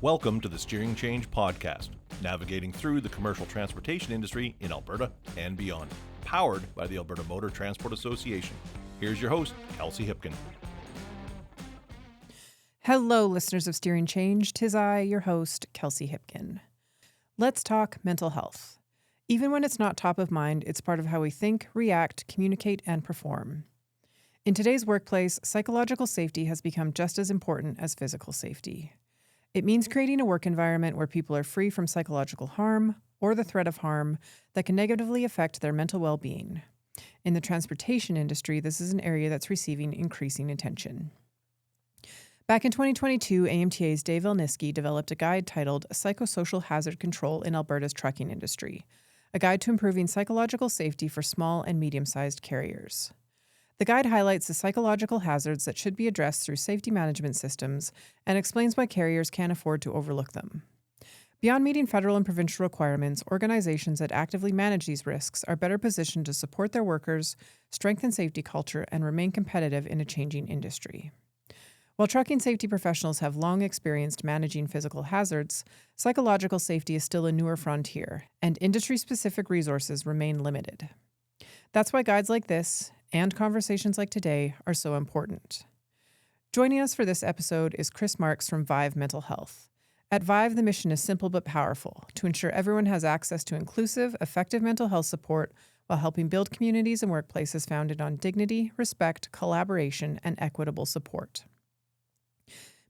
Welcome to the Steering Change Podcast, navigating through the commercial transportation industry in Alberta and beyond, powered by the Alberta Motor Transport Association. Here's your host, Kelsey Hipkin. Hello, listeners of Steering Change. 'Tis I, your host, Kelsey Hipkin. Let's talk mental health. Even when it's not top of mind, it's part of how we think, react, communicate, and perform. In today's workplace, psychological safety has become just as important as physical safety. It means creating a work environment where people are free from psychological harm or the threat of harm that can negatively affect their mental well-being. In the transportation industry, this is an area that's receiving increasing attention. Back in 2022, AMTA's Dave Elniski developed a guide titled Psychosocial Hazard Control in Alberta's Trucking Industry, a guide to improving psychological safety for small and medium-sized carriers. The guide highlights the psychological hazards that should be addressed through safety management systems and explains why carriers can't afford to overlook them. Beyond meeting federal and provincial requirements, organizations that actively manage these risks are better positioned to support their workers, strengthen safety culture, and remain competitive in a changing industry. While trucking safety professionals have long experienced managing physical hazards, psychological safety is still a newer frontier, and industry-specific resources remain limited. That's why guides like this and conversations like today are so important. Joining us for this episode is Kris Marks from Vive Mental Health. At Vive, the mission is simple but powerful: to ensure everyone has access to inclusive, effective mental health support while helping build communities and workplaces founded on dignity, respect, collaboration, and equitable support.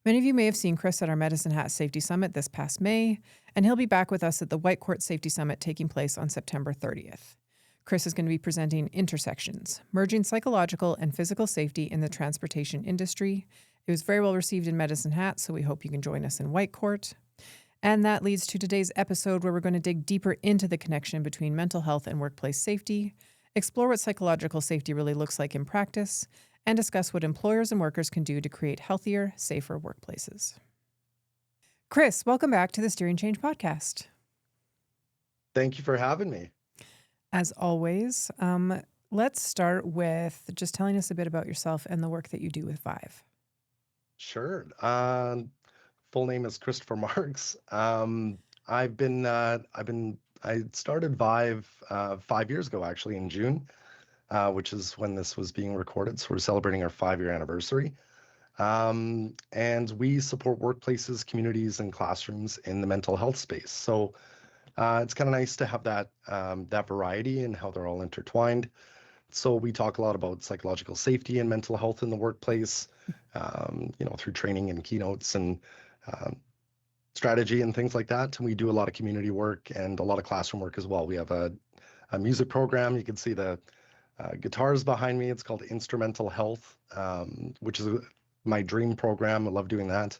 Many of you may have seen Kris at our Medicine Hat Safety Summit this past May, and he'll be back with us at the Whitecourt Safety Summit taking place on September 30th. Kris is going to be presenting Intersections, Merging Psychological and Physical Safety in the Transportation Industry. It was very well received in Medicine Hat, so we hope you can join us in Whitecourt. And that leads to today's episode, where we're going to dig deeper into the connection between mental health and workplace safety, explore what psychological safety really looks like in practice, and discuss what employers and workers can do to create healthier, safer workplaces. Kris, welcome back to the Steering Change Podcast. Thank you for having me. As always, let's start with just telling us a bit about yourself and the work that you do with Vive. Sure. Full name is Kristopher Marks. I started Vive 5 years ago, actually, in June, which is when this was being recorded. So we're celebrating our 5-year anniversary. And we support workplaces, communities, and classrooms in the mental health space. So it's kind of nice to have that variety and how they're all intertwined. So we talk a lot about psychological safety and mental health in the workplace, through training and keynotes and strategy and things like that. And we do a lot of community work and a lot of classroom work as well. We have a music program. You can see the guitars behind me. It's called Instrumental Health, which is my dream program. I love doing that.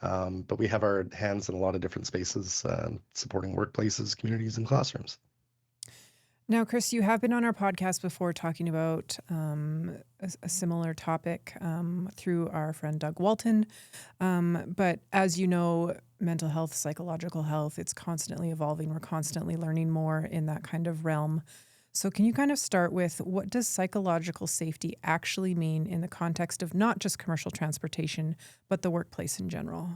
But we have our hands in a lot of different spaces, supporting workplaces, communities, and classrooms. Now, Kris, you have been on our podcast before talking about a similar topic through our friend Doug Walton. But as you know, mental health, psychological health, it's constantly evolving. We're constantly learning more in that kind of realm. So can you kind of start with, what does psychological safety actually mean in the context of not just commercial transportation, but the workplace in general?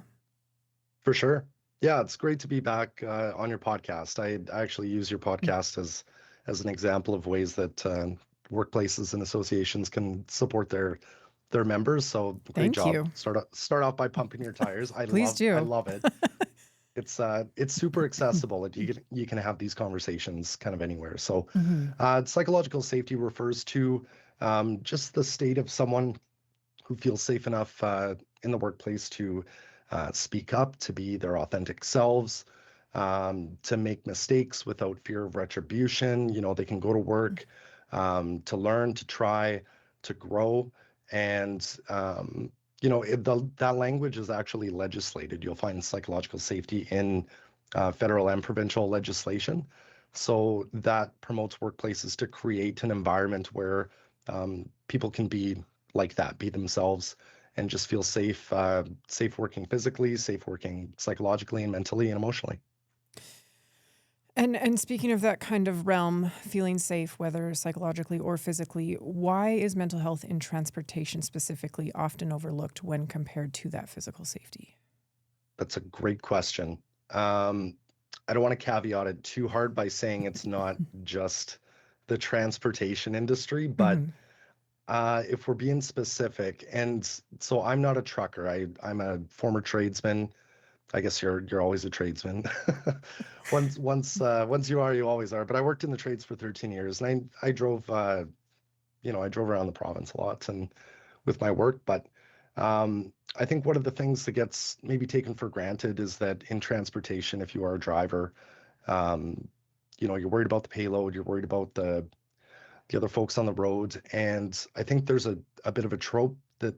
For sure. Yeah, it's great to be back on your podcast. I actually use your podcast as an example of ways that workplaces and associations can support their members. So great job. You. Start off by pumping your tires. Please do. I love it. It's super accessible, and you can have these conversations kind of anywhere. So psychological safety refers to just the state of someone who feels safe enough in the workplace to speak up, to be their authentic selves, to make mistakes without fear of retribution. They can go to work to learn, to try, to grow, and that language is actually legislated. You'll find psychological safety in federal and provincial legislation. So that promotes workplaces to create an environment where people can be like that, be themselves, and just feel safe working physically, safe working psychologically and mentally and emotionally. And speaking of that kind of realm, feeling safe, whether psychologically or physically, why is mental health in transportation specifically often overlooked when compared to that physical safety? That's a great question. I don't want to caveat it too hard by saying it's not just the transportation industry, but Mhm. if we're being specific, and so I'm not a trucker. I'm a former tradesman. I guess you're always a tradesman. Once you are, you always are. But I worked in the trades for 13 years, and I drove I drove around the province a lot and with my work. But I think one of the things that gets maybe taken for granted is that in transportation, if you are a driver, um, you're worried about the payload, you're worried about the other folks on the road. And I think there's a bit of a trope that,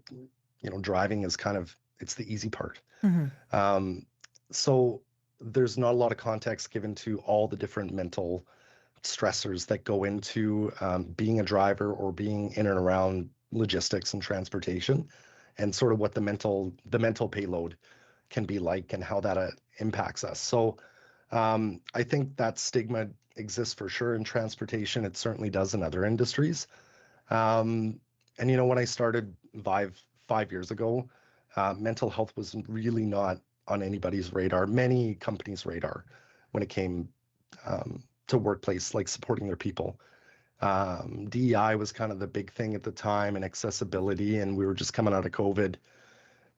driving is kind of, it's the easy part. Mhm. Um, so there's not a lot of context given to all the different mental stressors that go into being a driver or being in and around logistics and transportation, and sort of what the mental payload can be like and how that impacts us. So I think that stigma exists for sure in transportation. It certainly does in other industries. Um, and when I started Vive 5 years ago, mental health was really not on anybody's radar, many companies' radar, when it came to workplace, like supporting their people. DEI was kind of the big thing at the time, and accessibility, and we were just coming out of COVID.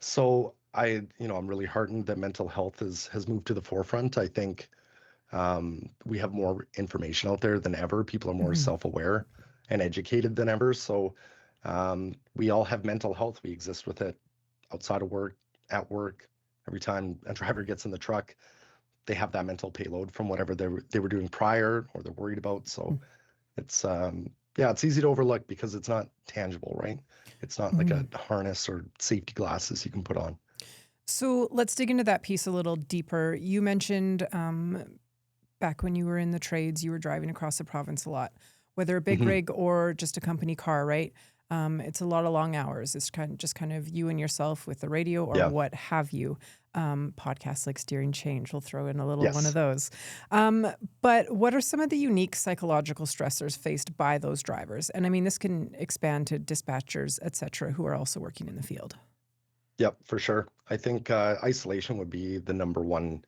So I'm really heartened that mental health has moved to the forefront. I think we have more information out there than ever. People are more Mhm. self-aware and educated than ever. So we all have mental health. We exist with it outside of work, at work. Every time a driver gets in the truck, they have that mental payload from whatever they were doing prior or they're worried about. So it's yeah, it's easy to overlook because it's not tangible, right? It's not like a Mhm. harness or safety glasses you can put on. So let's dig into that piece a little deeper. You mentioned back when you were in the trades, you were driving across the province a lot, whether a big Hmm. rig or just a company car, right? It's a lot of long hours. It's kind of you and yourself with the radio or Yeah. what have you. Podcasts like Steering Change, we'll throw in a little one of Yes. those. Um, but what are some of the unique psychological stressors faced by those drivers? And I mean, this can expand to dispatchers, et cetera, who are also working in the field. Yep, for sure. I think isolation would be the number one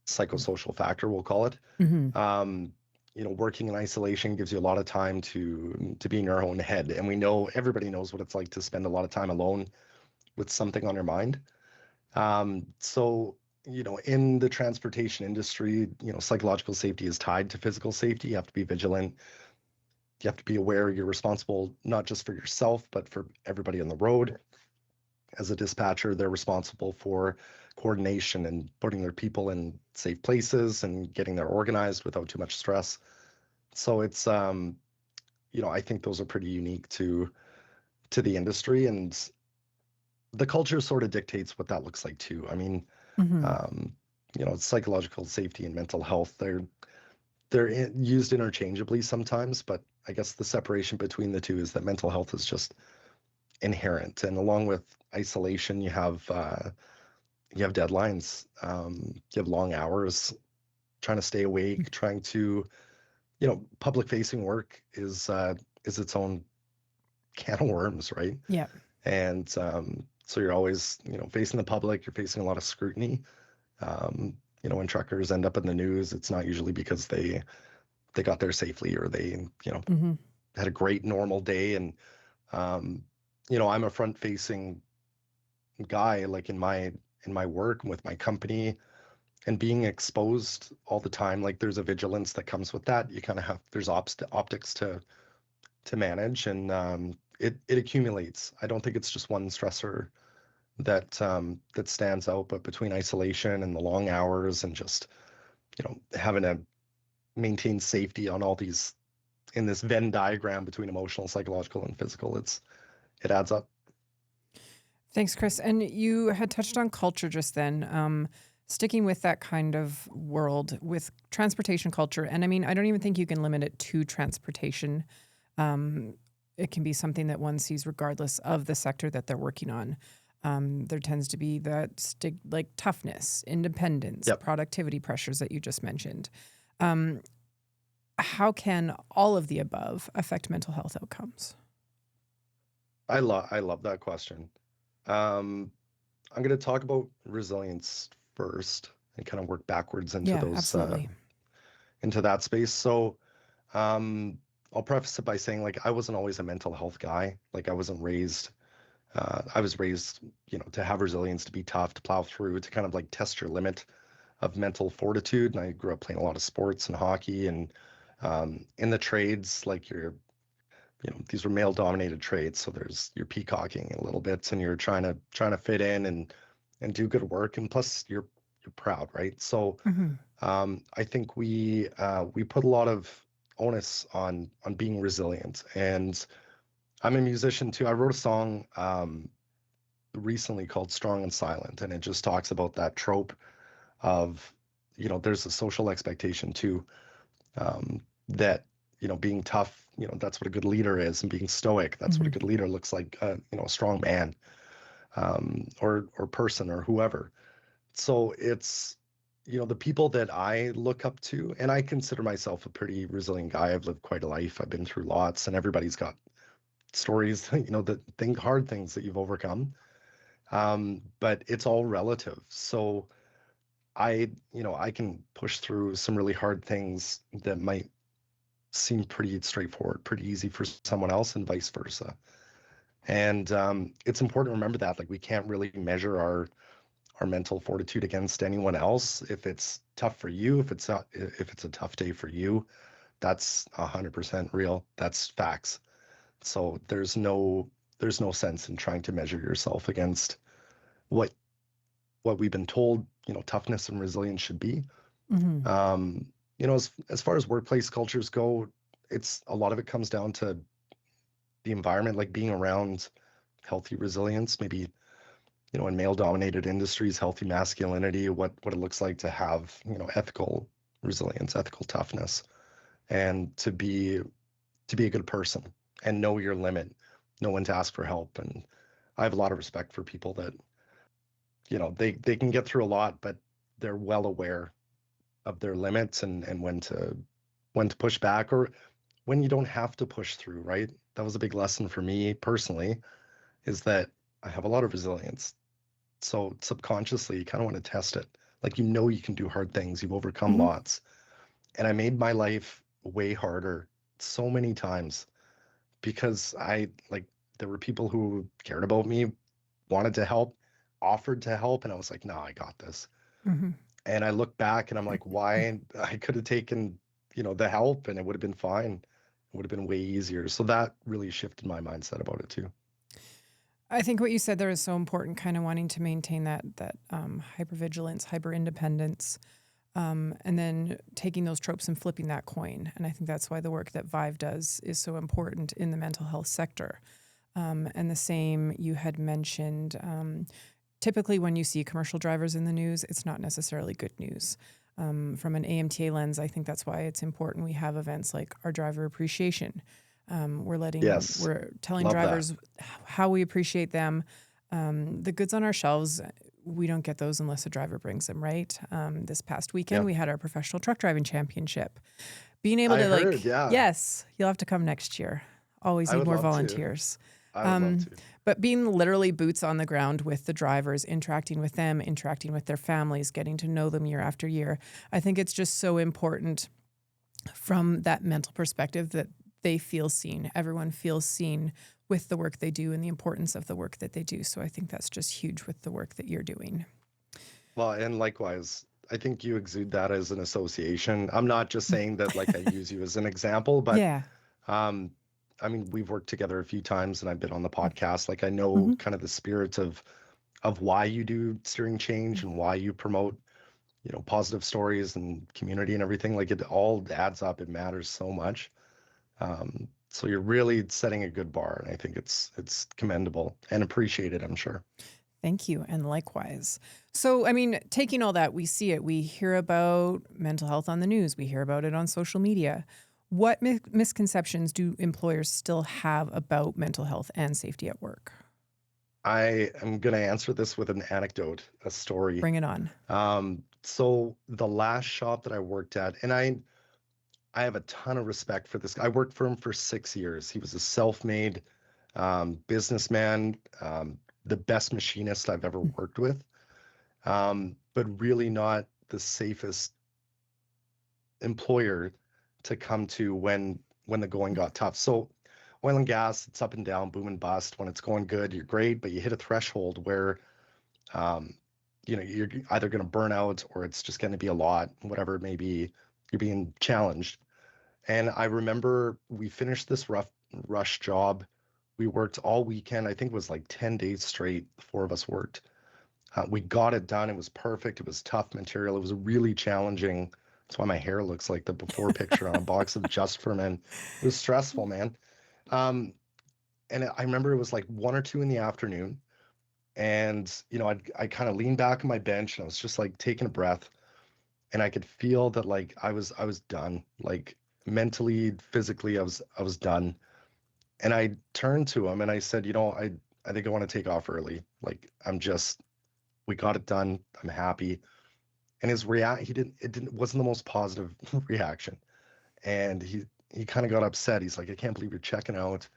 psychosocial factor, we'll call it. Mm-hmm. Um, working in isolation gives you a lot of time to be in your own head, and we know everybody knows what it's like to spend a lot of time alone with something on your mind. So in the transportation industry, psychological safety is tied to physical safety. You have to be vigilant. You have to be aware you're responsible not just for yourself, but for everybody on the road. As a dispatcher, they're responsible for coordination and putting their people in safe places and getting them organized without too much stress. So it's I think those are pretty unique to the industry, and the culture sort of dictates what that looks like too. I mean, Mm-hmm. um, psychological safety and mental health, they're used interchangeably sometimes, but I guess the separation between the two is that mental health is just inherent, and along with isolation, you have deadlines, you have long hours, trying to stay awake, trying to, public facing work is its own can of worms, right? Yeah. And so you're always, facing the public, you're facing a lot of scrutiny. When truckers end up in the news, it's not usually because they got there safely or they, Mm-hmm. had a great normal day. And um, I'm a front facing guy, like in my work and with my company, and being exposed all the time, like there's a vigilance that comes with that. You kind of have there's optics to manage, and it accumulates. I don't think it's just one stressor that stands out, but between isolation and the long hours and just having to maintain safety on all these in this Venn diagram between emotional, psychological, and physical, it adds up. Thanks, Kris. And you had touched on culture just then. Sticking with that kind of world with transportation culture. And I mean, I don't even think you can limit it to transportation. It can be something that one sees regardless of the sector that they're working on. There tends to be that like toughness, independence, Yep. productivity pressures that you just mentioned. Um, how can all of the above affect mental health outcomes? I love that question. Um, I'm going to talk about resilience first and kind of work backwards into Yeah, those absolutely. into that space. So I'll preface it by saying like I wasn't always a mental health guy. Like I was raised, to have resilience, to be tough, to plow through, to kind of like test your limit of mental fortitude. And I grew up playing a lot of sports and hockey and in the trades, like these were male dominated trades. So you're peacocking a little bit and you're trying to fit in and do good work. And plus you're proud, right? So Hmm. I think we put a lot of onus on being resilient. And I'm a musician too. I wrote a song recently called Strong and Silent, and it just talks about that trope of, there's a social expectation too, that, being tough, that's what a good leader is, and being stoic, that's what a Hmm. good leader looks like, a strong man, or person or whoever. So it's, the people that I look up to, and I consider myself a pretty resilient guy. I've lived quite a life. I've been through lots, and everybody's got stories, hard things that you've overcome. But it's all relative. So I can push through some really hard things that might seem pretty straightforward, pretty easy for someone else, and vice versa. And it's important to remember that, like, we can't really measure our mental fortitude against anyone else. If it's tough for you, if it's a tough day for you, that's 100% real. That's facts. So there's no sense in trying to measure yourself against what what we've been told, toughness and resilience should be. Hmm. As far as workplace cultures go, it's a lot of it comes down to the environment, like being around healthy resilience, maybe, in male dominated industries, healthy masculinity, what it looks like to have, ethical resilience, ethical toughness, and to be a good person and know your limit, know when to ask for help. And I have a lot of respect for people that, they can get through a lot, but they're well aware of their limits and when to push back, or when you don't have to push through, right? That was a big lesson for me personally, is that I have a lot of resilience. So subconsciously, you kind of want to test it. Like, you can do hard things, you've overcome Hmm. lots. And I made my life way harder so many times because there were people who cared about me, wanted to help, offered to help, and I was like, no, I got this. Hmm. And I look back and I'm like, why? I could have taken, the help, and it would have been fine. It would have been way easier. So that really shifted my mindset about it too. I think what you said there is so important, kind of wanting to maintain that hypervigilance, hyper independence, and then taking those tropes and flipping that coin. And I think that's why the work that Vive does is so important in the mental health sector. And the same you had mentioned. Typically, when you see commercial drivers in the news, it's not necessarily good news. From an AMTA lens, I think that's why it's important we have events like our driver appreciation. Yes, We're telling love that. drivers how we appreciate them. The goods on our shelves, we don't get those unless a driver brings them, right? This past weekend, Yep. we had our professional truck driving championship. Being able I to heard, yeah. yes, you'll have to come next year. Always I need would more love to. volunteers. I would love Um, to. but being literally boots on the ground with the drivers, interacting with them, interacting with their families, getting to know them year after year, I think it's just so important from that mental perspective that they feel seen. Everyone feels seen with the work they do and the importance of the work that they do. So I think that's just huge with the work that you're doing. Well, and likewise, I think you exude that as an association. I'm not just saying that, like, I use you as an example, but Yeah. um, I mean, we've worked together a few times and I've been on the podcast. Like, I know Hmm. kind of the spirit of why you do steering change and why you promote, positive stories and community and everything. Like, it all adds up. It matters so much. So you're really setting a good bar, and I think it's commendable and appreciated, I'm sure. Thank you. And likewise. So, I mean, taking all that, we see it. We hear about mental health on the news. We hear about it on social media. What misconceptions do employers still have about mental health and safety at work? I am going to answer this with an anecdote, a story. Bring it on. So the last shop that I worked at, and I have a ton of respect for this guy. I worked for him for 6 years. He was a self-made businessman, the best machinist I've ever worked with, but really not the safest employer to come to when the going got tough. So oil and gas, it's up and down, boom and bust. When it's going good, you're great, but you hit a threshold where um, you're either going to burn out or it's just going to be a lot, whatever it may be. You're being challenged. And I remember we finished this rush job. We worked all weekend. I think it was like 10 days straight. The four of us worked. We got it done. It was perfect. It was tough material. It was really challenging. That's why my hair looks like the before picture on a box of Just for Men. It was stressful, man. Um, and I remember it was like 1 or 2 in the afternoon. And, I kind of leaned back on my bench and I was just like taking a breath. And I could feel that like I was done. Like mentally, physically, I was done. And I turned to him and I said, I think I want to take off early. Like we got it done. I'm happy. And it wasn't the most positive reaction. And he kind of got upset. He's like, I can't believe you're checking out.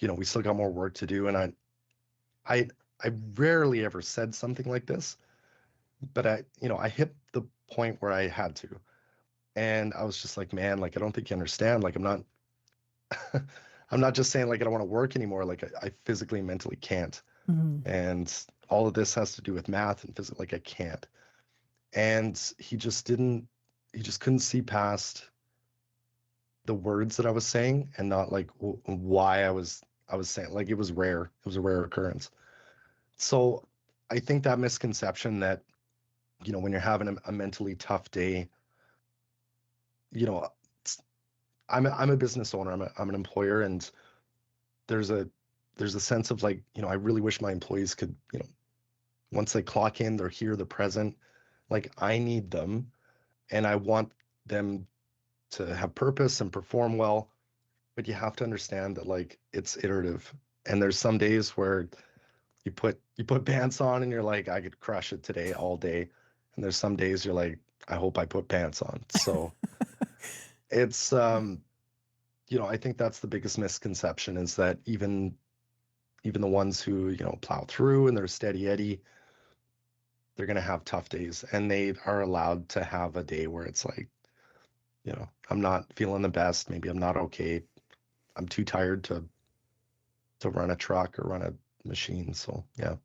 We still got more work to do. And I rarely ever said something like this, but I hit the point where I had to. And I was just like, man, like, I don't think you understand. Like, I'm not, I'm not just saying like, I don't want to work anymore. Like I physically, mentally can't. Mm-hmm. And all of this has to do with math and physics. Like I can't. And he just couldn't see past the words that I was saying and not like why I was saying, like, it was rare. It was a rare occurrence. So I think that misconception that, when you're having a mentally tough day, you know, I'm a business owner. I'm an employer, and there's a sense of like, I really wish my employees could, once they clock in, they're here, they're present. Like I need them, and I want them to have purpose and perform well. But you have to understand that like it's iterative, and there's some days where you put pants on, and you're like, I could crush it today all day, and there's some days you're like, I hope I put pants on. So it's I think that's the biggest misconception, is that even the ones who, plow through and they're steady Eddie, they're going to have tough days, and they are allowed to have a day where it's like, I'm not feeling the best. Maybe I'm not okay. I'm too tired to run a truck or run a machine. So, yeah.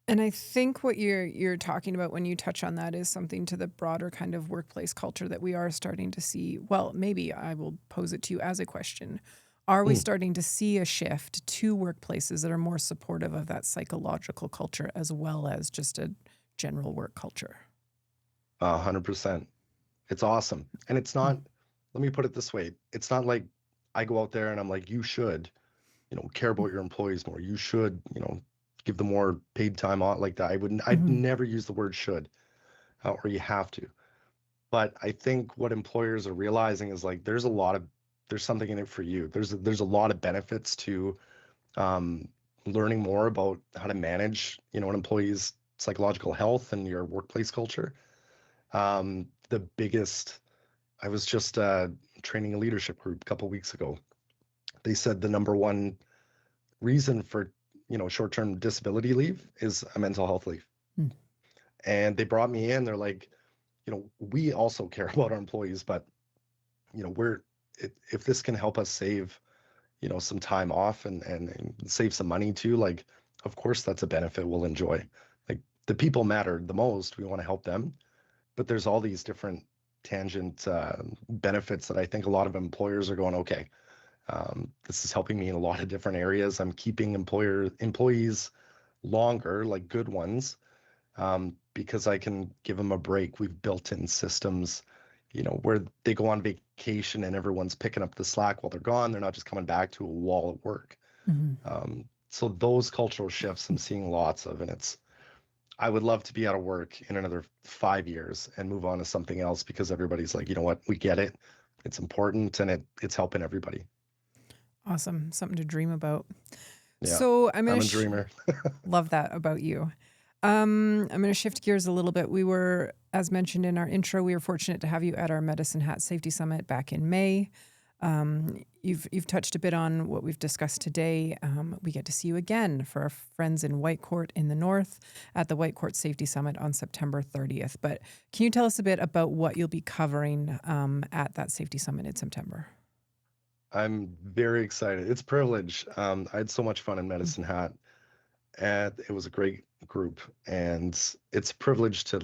And I think what you're talking about when you touch on that is something to the broader kind of workplace culture that we are starting to see. Well, maybe I will pose it to you as a question. Are we starting to see a shift to workplaces that are more supportive of that psychological culture as well as just a general work culture? 100%. It's awesome. And it's not, let me put it this way. It's not like I go out there and I'm like, you should, care about your employees more. You should, give them more paid time off like that. I'd never use the word should, or you have to. But I think what employers are realizing is like, there's something in it for you. There's a lot of benefits to learning more about how to manage, an employee's psychological health and your workplace culture. The biggest, I was just training a leadership group a couple weeks ago. They said the number one reason for, short-term disability leave is a mental health leave. And they brought me in. They're like, we also care about our employees, but, if this can help us save, some time off and save some money too, like, of course, that's a benefit we'll enjoy. Like the people matter the most. We want to help them. But there's all these different tangent benefits that I think a lot of employers are going, okay, this is helping me in a lot of different areas. I'm keeping employees longer, like good ones, because I can give them a break. We've built in systems, where they go on vacation and everyone's picking up the slack while they're gone. They're not just coming back to a wall at work. So those cultural shifts I'm seeing lots of, and I would love to be out of work in another 5 years and move on to something else, because everybody's like, you know what, we get it. It's important, and it's helping everybody. Awesome. Something to dream about. Yeah, So I'm a dreamer. love that about you. I'm going to shift gears a little bit. We were, as mentioned in our intro, we were fortunate to have you at our Medicine Hat Safety Summit back in May. You've touched a bit on what we've discussed today. We get to see you again for our friends in Whitecourt in the north at the Whitecourt Safety Summit on September 30th. But can you tell us a bit about what you'll be covering at that Safety Summit in September? I'm very excited. It's a privilege. I had so much fun in Medicine Hat, and it was a great group. And it's a privilege to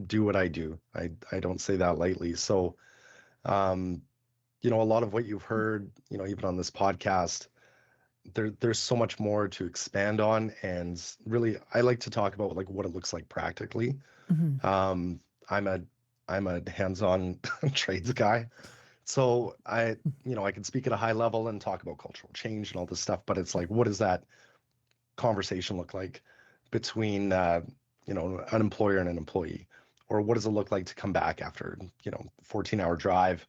do what I do. I don't say that lightly. So, a lot of what you've heard, even on this podcast, there's so much more to expand on. And really, I like to talk about like what it looks like practically. Mm-hmm. I'm a hands-on trades guy. So I can speak at a high level and talk about cultural change and all this stuff, but it's like, what does that conversation look like between, an employer and an employee? Or what does it look like to come back after, 14-hour drive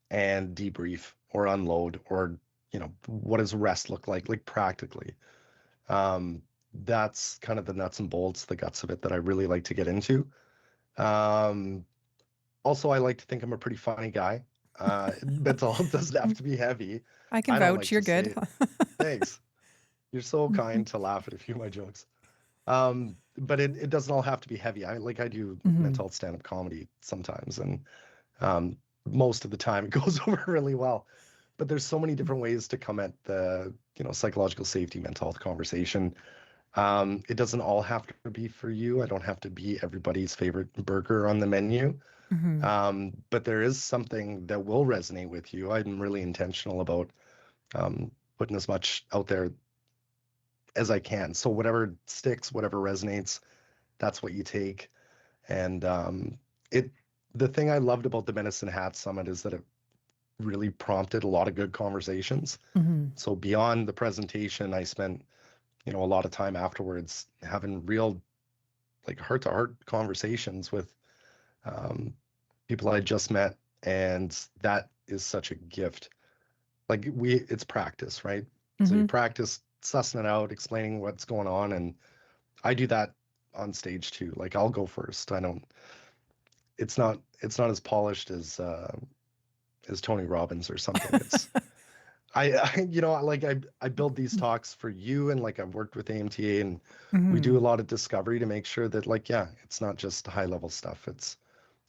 and debrief or unload? Or, what does rest look like practically? That's kind of the nuts and bolts, the guts of it that I really like to get into. Also, I like to think I'm a pretty funny guy. Mental health doesn't have to be heavy. I can I don't vouch. like You're to say good. it. Thanks. You're so kind to laugh at a few of my jokes. But it doesn't all have to be heavy. I do mental health stand-up comedy sometimes, and most of the time it goes over really well. But there's so many different ways to come at the, psychological safety, mental health conversation. It doesn't all have to be for you. I don't have to be everybody's favorite burger on the menu. But there is something that will resonate with you. I'm really intentional about putting as much out there as I can. So whatever sticks, whatever resonates, that's what you take. And the thing I loved about the Medicine Hat Summit is that it really prompted a lot of good conversations. So beyond the presentation, I spent, a lot of time afterwards having real, like, heart-to-heart conversations with people I just met, and that is such a gift. Like, it's practice, right? So you practice sussing it out, explaining what's going on, and I do that on stage too. Like, I'll go first. It's not as polished as Tony Robbins or something. It's I build these talks for you, and like I've worked with AMTA, and we do a lot of discovery to make sure that, like, yeah, it's not just high level stuff. It's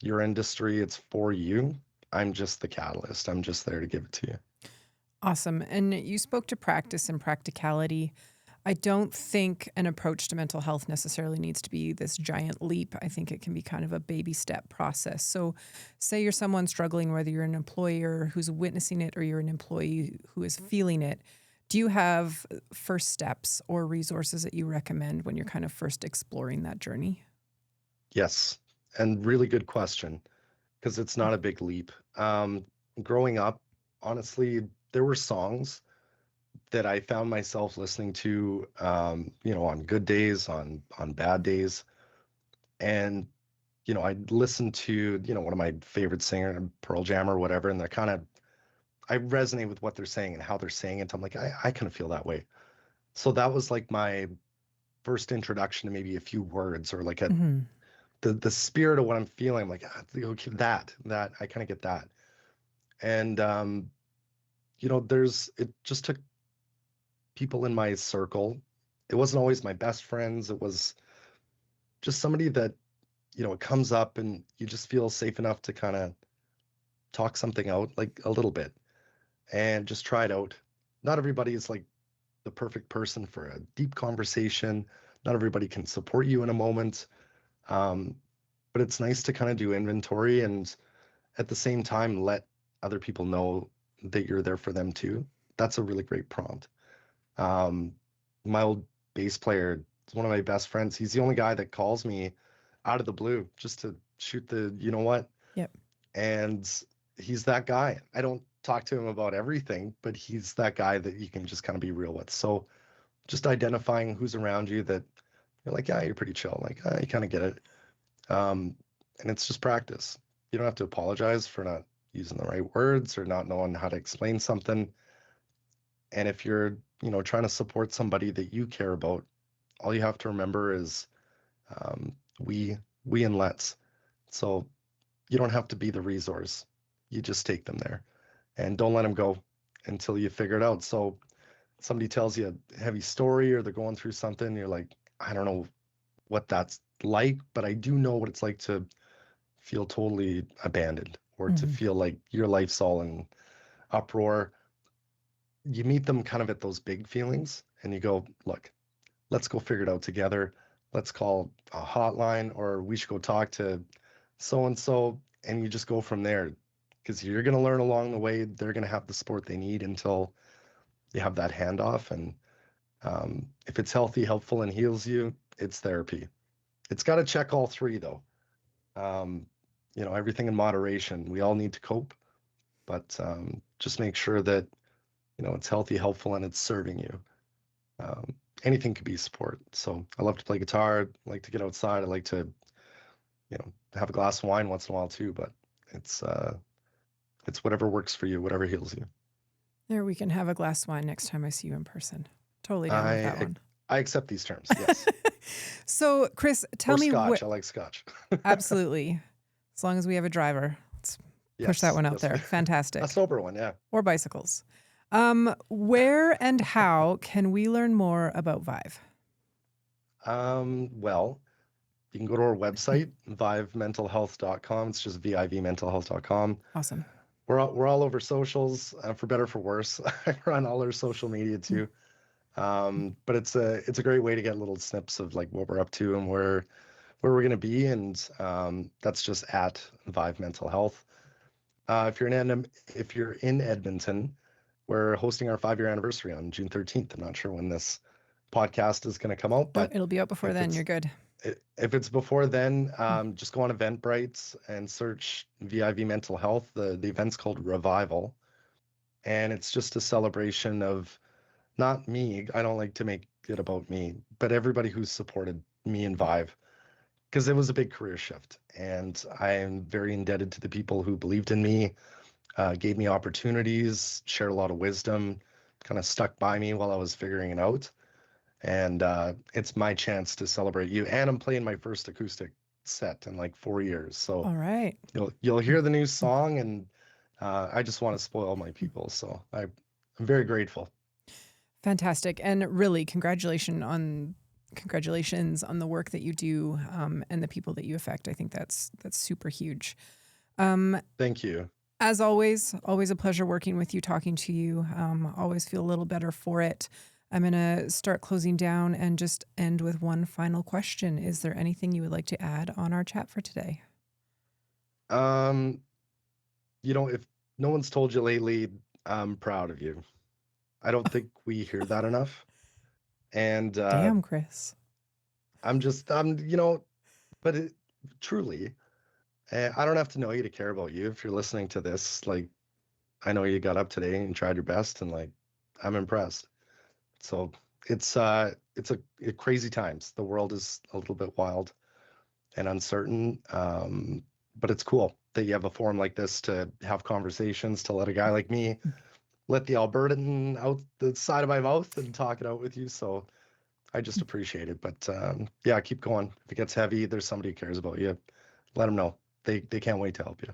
your industry. It's for you. I'm just the catalyst. I'm just there to give it to you. Awesome. And you spoke to practice and practicality. I don't think an approach to mental health necessarily needs to be this giant leap. I think it can be kind of a baby step process. So say you're someone struggling, whether you're an employer who's witnessing it or you're an employee who is feeling it. Do you have first steps or resources that you recommend when you're kind of first exploring that journey? Yes. And really good question, because it's not a big leap. Growing up, honestly, there were songs that I found myself listening to, on good days, on bad days. And, I'd listen to, one of my favorite singers, Pearl Jam or whatever, and I resonate with what they're saying and how they're saying it. I'm like, I kind of feel that way. So that was like my first introduction to maybe a few words, or like the spirit of what I'm feeling. I'm like, okay, that I kind of get that. And, it just took people in my circle. It wasn't always my best friends. It was just somebody that, it comes up and you just feel safe enough to kind of talk something out, like a little bit, and just try it out. Not everybody is like the perfect person for a deep conversation. Not everybody can support you in a moment. But it's nice to kind of do inventory and at the same time let other people know that you're there for them too. That's a really great prompt. My old bass player is one of my best friends. He's the only guy that calls me out of the blue just to shoot the, you know what? Yep. And he's that guy. I don't talk to him about everything, but he's that guy that you can just kind of be real with. So just identifying who's around you that you're like, yeah, you're pretty chill. Like, you kind of get it. And it's just practice. You don't have to apologize for not using the right words or not knowing how to explain something. And if you're, trying to support somebody that you care about, all you have to remember is we and let's. So you don't have to be the resource. You just take them there. and don't let them go until you figure it out. So somebody tells you a heavy story or they're going through something, you're like, I don't know what that's like, but I do know what it's like to feel totally abandoned or to feel like your life's all in uproar. You meet them kind of at those big feelings and you go, look, let's go figure it out together. Let's call a hotline, or we should go talk to so-and-so, and you just go from there, because you're going to learn along the way. They're going to have the support they need until you have that handoff. And if it's healthy, helpful, and heals you, it's therapy. It's got to check all three, though. Everything in moderation. We all need to cope, but just make sure that, it's healthy, helpful, and it's serving you. Anything could be support. So I love to play guitar, I like to get outside. I like to, have a glass of wine once in a while too, but it's whatever works for you, whatever heals you. There, we can have a glass of wine next time I see you in person. Totally down with that one. I accept these terms, yes. So, Kris, tell me Scotch. I like Scotch. Absolutely. As long as we have a driver. Let's push that one out there. Fantastic. A sober one, yeah. Or bicycles. Where and how can we learn more about Vive? Well, you can go to our website, vivementalhealth.com. It's just vivmentalhealth.com. Awesome. We're all over socials, for better or for worse. I run all our social media too. But it's a great way to get little snips of like what we're up to and where we're going to be. And that's just at Vive Mental Health. If you're in Edmonton, we're hosting our 5-year anniversary on June 13th. I'm not sure when this podcast is going to come out, but it'll be out before then. You're good. If it's before then, just go on Eventbrite and search VIV Mental Health. The event's called Revival, and it's just a celebration of not me. I don't like to make it about me, but everybody who's supported me and Vive, because it was a big career shift, and I am very indebted to the people who believed in me, gave me opportunities, shared a lot of wisdom, kind of stuck by me while I was figuring it out. And it's my chance to celebrate you. And I'm playing my first acoustic set in like 4 years. So all right, you'll hear the new song, and I just want to spoil my people. So I'm very grateful. Fantastic. And really, congratulations on the work that you do, and the people that you affect. I think that's super huge. Thank you. As always a pleasure working with you, talking to you. Always feel a little better for it. I'm going to start closing down and just end with one final question. Is there anything you would like to add on our chat for today? If no one's told you lately, I'm proud of you. I don't think we hear that enough. And damn, Kris. Truly, I don't have to know you to care about you. If you're listening to this, like, I know you got up today and tried your best, and like, I'm impressed. So it's crazy times. The world is a little bit wild and uncertain, but it's cool that you have a forum like this to have conversations, to let a guy like me let the Albertan out the side of my mouth and talk it out with you. So I just appreciate it. But yeah, keep going. If it gets heavy, there's somebody who cares about you. Let them know. They can't wait to help you.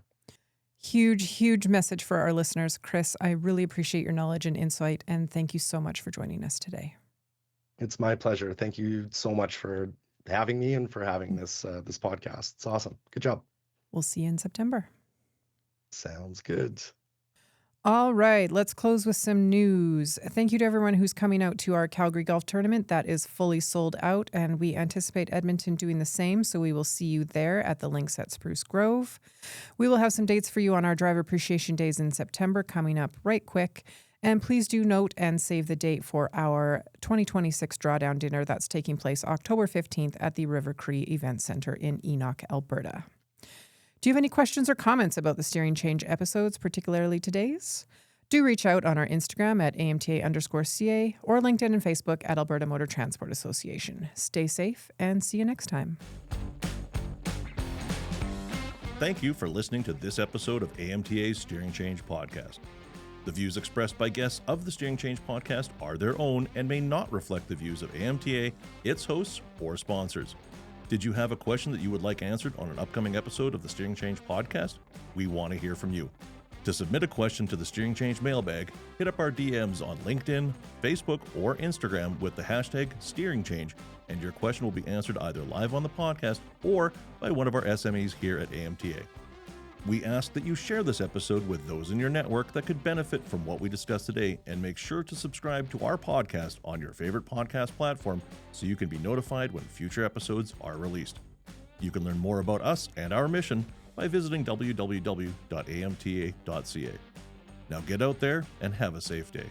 Huge message for our listeners. Kris, I really appreciate your knowledge and insight, and thank you so much for joining us today. It's my pleasure. Thank you so much for having me and for having this podcast. It's awesome. Good job. We'll see you in September. Sounds good. All right, let's close with some news. Thank you to everyone who's coming out to our Calgary Golf Tournament. That is fully sold out, and we anticipate Edmonton doing the same, so we will see you there at the links at Spruce Grove. We will have some dates for you on our Driver Appreciation Days in September coming up right quick. And please do note and save the date for our 2026 Drawdown Dinner that's taking place October 15th at the River Cree Event Centre in Enoch, Alberta. Do you have any questions or comments about the Steering Change episodes, particularly today's? Do reach out on our Instagram at AMTA_CA or LinkedIn and Facebook at Alberta Motor Transport Association. Stay safe and see you next time. Thank you for listening to this episode of AMTA's Steering Change podcast. The views expressed by guests of the Steering Change podcast are their own and may not reflect the views of AMTA, its hosts, or sponsors. Did you have a question that you would like answered on an upcoming episode of the Steering Change podcast? We want to hear from you. To submit a question to the Steering Change mailbag, hit up our DMs on LinkedIn, Facebook, or Instagram with the hashtag Steering Change, and your question will be answered either live on the podcast or by one of our SMEs here at AMTA. We ask that you share this episode with those in your network that could benefit from what we discussed today, and make sure to subscribe to our podcast on your favorite podcast platform so you can be notified when future episodes are released. You can learn more about us and our mission by visiting www.amta.ca. Now get out there and have a safe day.